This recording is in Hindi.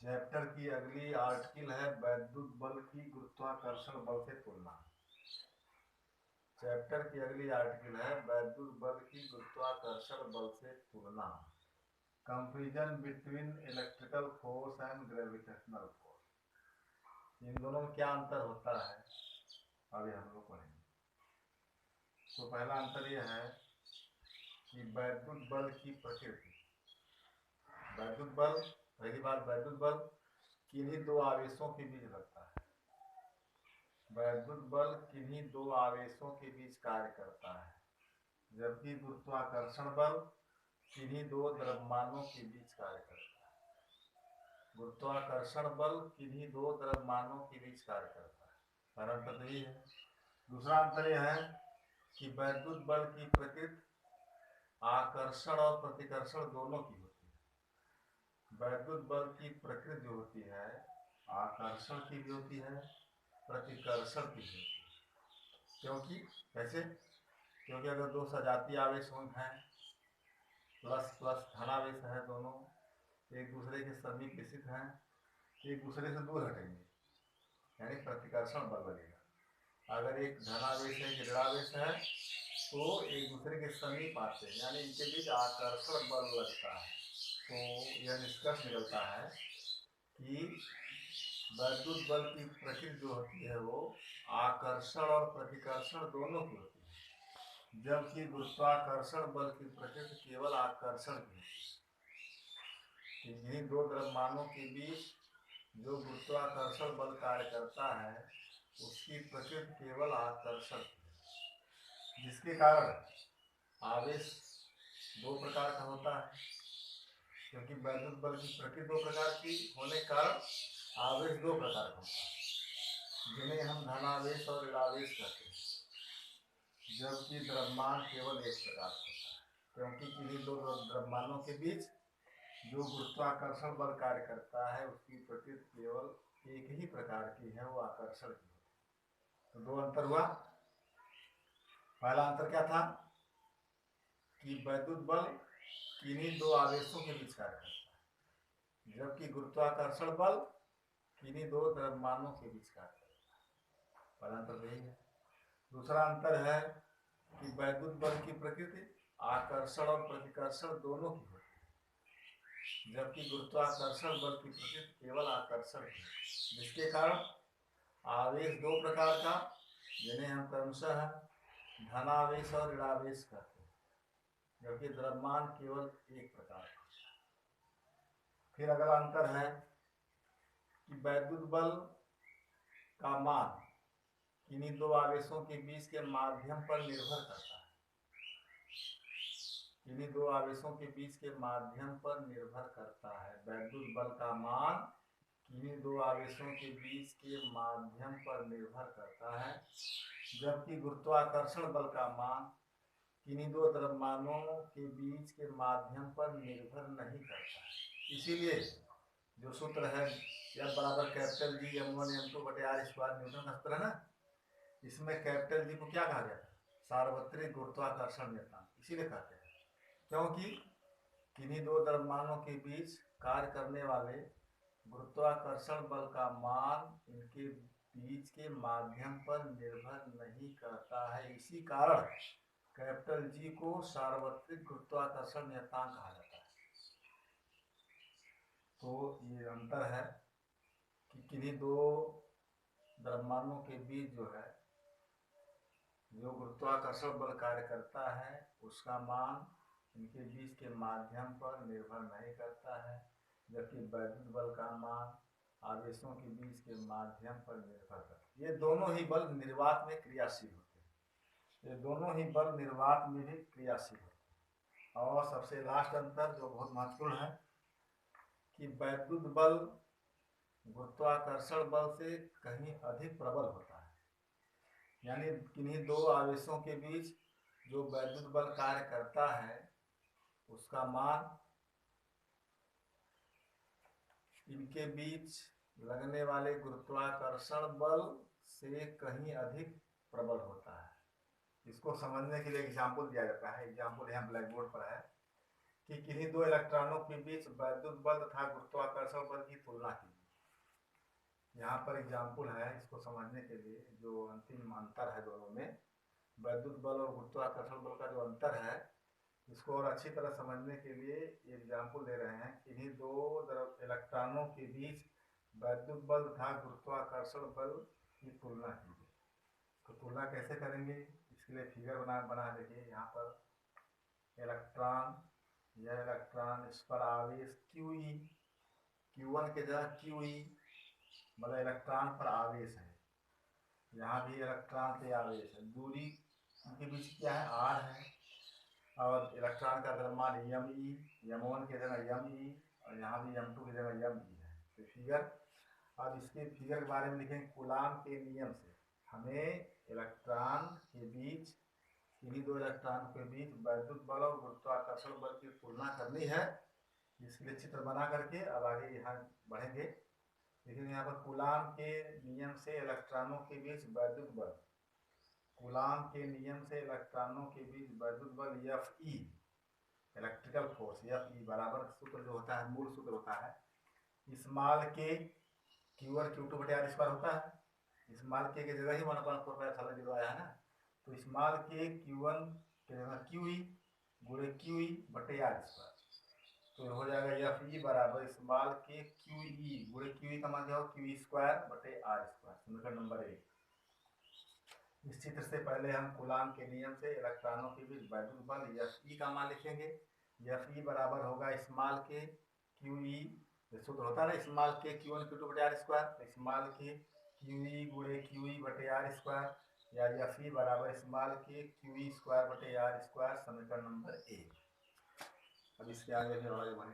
चैप्टर की अगली आर्टिकल है वैद्युत बल की गुरुत्वाकर्षण बल से तुलना। चैप्टर की अगली आर्टिकल है वैद्युत बल की गुरुत्वाकर्षण बल से तुलना। Comparison between electrical force and gravitational force. इन दोनों में क्या अंतर होता है अभी हम लोग पढ़ेंगे। तो पहला अंतर यह है कि वैद्युत बल की प्रकृति। वैद्युत बल, पहली बात, वैद्युत बल किन्हीं दो आवेशों के बीच लगता है। वैद्युत बल किन्हीं दो आवेशों के बीच कार्य करता है, जबकि गुरुत्वाकर्षण बल किन्हीं दो द्रव्यमानों के बीच कार्य करता है। गुरुत्वाकर्षण बल किन्हीं दो द्रव्यमानों के बीच कार्य करता है। पहला अंतर तो यही है। दूसरा अंतर यह है कि वैद्युत बल की प्रकृति आकर्षण और प्रतिकर्षण दोनों की होती है। वैद्युत बल की प्रकृति जो होती है आकर्षण की भी होती है, प्रतिकर्षण की भी होती है। क्योंकि कैसे? क्योंकि अगर दो सजातीय आवेश हैं, प्लस प्लस धनावेश है, दोनों एक दूसरे के समीप स्थित हैं, एक दूसरे से दूर हटेंगे, यानी प्रतिकर्षण बल लगेगा। अगर एक धनावेश है, एक ऋणावेश है, तो एक दूसरे के समीप आते हैं, यानी इनके बीच आकर्षण बल लगता है। तो यह निष्कर्ष निकलता है कि वैद्युत बल की प्रकृति जो होती है वो आकर्षण और प्रतिकर्षण दोनों की होती है, जबकि गुरुत्वाकर्षण बल की प्रकृति केवल आकर्षण की होती है। इन्हीं दो द्रव्यमानों के बीच जो गुरुत्वाकर्षण बल कार्य करता है उसकी प्रकृति केवल आकर्षण की है, जिसके कारण आवेश दो प्रकार का होता है। क्योंकि वैद्युत बल की प्रकृति दो प्रकार की होने के कारण आवेश दो प्रकार का होता है, जिन्हें हम धनावेश और ऋणावेश कहते हैं, जबकि द्रव्यमान केवल एक प्रकार का होता है। क्योंकि किन्हीं दो द्रव्यमानों के बीच जो गुरुत्वाकर्षण बल कार्य करता है उसकी प्रकृति केवल एक ही प्रकार की है, वो आकर्षण की होती है। तो दो अंतर हुआ। पहला अंतर क्या था कि वैद्युत बल किन्हीं दो आवेशों के बीच कार्य करता है, जबकि गुरुत्वाकर्षण बल किन्हीं दो द्रव्यमानों के बीच कार्य करता है। पहला अंतर यही है। दूसरा अंतर है कि वैद्युत बल की प्रकृति आकर्षण और प्रतिकर्षण दोनों की होती है, जबकि गुरुत्वाकर्षण बल की प्रकृति केवल आकर्षण की है, जिसके कारण आवेश दो प्रकार का, जिन्हें हम क्रमशः धनावेश और ऋणावेश कहते हैं, जबकि द्रव्यमान केवल एक प्रकार का। फिर अगला अंतर है कि वैद्युत बल का मान किन्हीं दो आवेशों के बीच के माध्यम पर निर्भर करता है। किन्हीं दो आवेशों के बीच के माध्यम पर निर्भर करता है। वैद्युत बल का मान किन्हीं दो आवेशों के बीच के माध्यम पर निर्भर करता है, जबकि गुरुत्वाकर्षण बल का मान किन्हीं दो द्रव्यमानों के बीच के माध्यम पर निर्भर नहीं करता है। इसीलिए जो सूत्र है F बराबर कैपिटल G m1 m2 बटे r स्क्वायर न्यूटन का सूत्र है ना, इसमें कैपिटल जी को क्या कहा गया था? सार्वत्रिक गुरुत्वाकर्षण नियतांक। इसीलिए कहते हैं क्योंकि किन्हीं दो द्रव्यमानों के बीच कार्य करने वाले गुरुत्वाकर्षण बल का मान इनके बीच के माध्यम पर निर्भर नहीं करता है। इसी कारण कैपिटल जी को सार्वत्रिक गुरुत्वाकर्षण नियतांक कहा जाता है। तो ये अंतर है कि किन्हीं दो द्रव्यमानों के बीच जो है जो गुरुत्वाकर्षण बल कार्य करता है उसका मान इनके बीच के माध्यम पर निर्भर नहीं करता है, जबकि वैद्युत बल का मान आवेशों के बीच के माध्यम पर निर्भर करता है। ये दोनों ही बल निर्वात में क्रियाशील होते हैं। ये दोनों ही बल निर्वात में भी क्रियाशील होते हैं। और सबसे लास्ट अंतर जो बहुत महत्वपूर्ण है कि वैद्युत बल गुरुत्वाकर्षण बल से कहीं अधिक प्रबल होता है। यानी किन्हीं दो आवेशों के बीच जो वैद्युत बल कार्य करता है उसका मान इनके बीच लगने वाले गुरुत्वाकर्षण बल से कहीं अधिक प्रबल होता है। इसको समझने के लिए एग्जाम्पल दिया जाता है। एग्जाम्पल यहाँ ब्लैक बोर्ड पर है कि किन्हीं दो इलेक्ट्रॉनों के बीच वैद्युत बल तथा गुरुत्वाकर्षण बल की तुलना कीजिए। यहाँ पर एग्जाम्पल है, इसको समझने के लिए जो अंतिम अंतर है दोनों में, वैद्युत बल और गुरुत्वाकर्षण बल का जो अंतर है, इसको और अच्छी तरह समझने के लिए एग्जाम्पल दे रहे हैं। किन्हीं दो इलेक्ट्रॉनों के बीच वैद्युत बल तथा गुरुत्वाकर्षण बल की तुलना कीजिए। तो तुलना कैसे करेंगे, इसके लिए फिगर बना देखिए। यहाँ पर इलेक्ट्रॉन, यह इलेक्ट्रॉन, इस पर आवेश QE, Q1 के जगह QE, मतलब इलेक्ट्रॉन पर आवेश है। यहाँ भी इलेक्ट्रॉन पे आवेश है। दूरी उनके बीच क्या है, R है। और इलेक्ट्रॉन का द्रव्यमान ME, M1 की जगह ME, और यहाँ भी M2 की जगह ME है। तो फिगर, अब इसके फिगर के बारे में लिखेंगे। कूलाम के नियम से हमें इलेक्ट्रॉन के बीच, किन्हीं दो इलेक्ट्रॉन के बीच वैद्युत बल और गुरुत्वाकर्षण बल की तुलना करनी है। इसके लिए चित्र बना करके अब आगे यहाँ बढ़ेंगे। लेकिन यहाँ पर कूलाम के नियम से इलेक्ट्रॉनों के बीच वैद्युत बल, कूलाम के नियम से इलेक्ट्रॉनों के बीच वैद्युत बल Fe, इलेक्ट्रिकल फोर्स Fe बराबर, सूत्र जो होता है, मूल सूत्र होता है स्मॉल के Q1 Q2 बटे R स्क्वायर होता है। स्मॉल के जगह ही 1/4 आया है ना, तो स्मॉल के Q1 के जगह QE गुणे QE बटे R स्क्वायर। तो हो जाएगा Fe बराबर स्मॉल के QE गुणे QE का मान क्या हो, QE स्क्वायर बटे R स्क्वायर। समीकरण नंबर 1। इस चित्र से पहले हम कूलाम के नियम से इलेक्ट्रॉनों के बीच वैद्युत बल Fe का मान लिखेंगे। Fe बराबर होगा स्मॉल के QE, सूत्र होता है ना स्मॉल के Q1 Q2 बटे R स्क्वायर, स्मॉल के QE गुणे QE बटे R स्क्वायर, या Fe बराबर स्मॉल के QE स्क्वायर बटे R स्क्वायर। समीकरण नंबर 1। अब इसके आगे फिर आगे बढ़ेंगे।